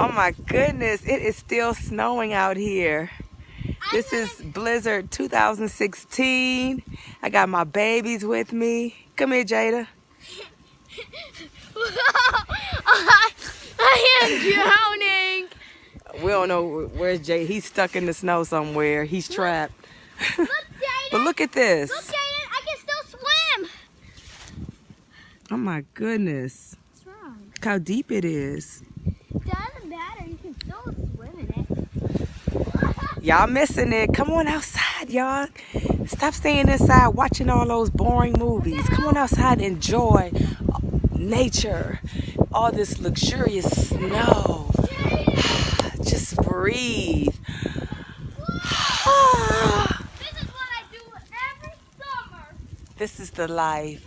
Oh my goodness, it is still snowing out here. This is Blizzard 2016. I got my babies with me. Come here, Jada. I am drowning. We don't know where's Jada. He's stuck in the snow somewhere. He's trapped. Look, Jaden. But look at this. Look, Jaden, I can still swim. Oh my goodness. What's wrong? Look how deep it is. It doesn't matter. You can still swim in it. Y'all missing it. Come on outside, y'all. Stop staying inside watching all those boring movies. Come on outside and enjoy nature. All this luxurious snow. Just breathe. This is what I do every summer. This is the life.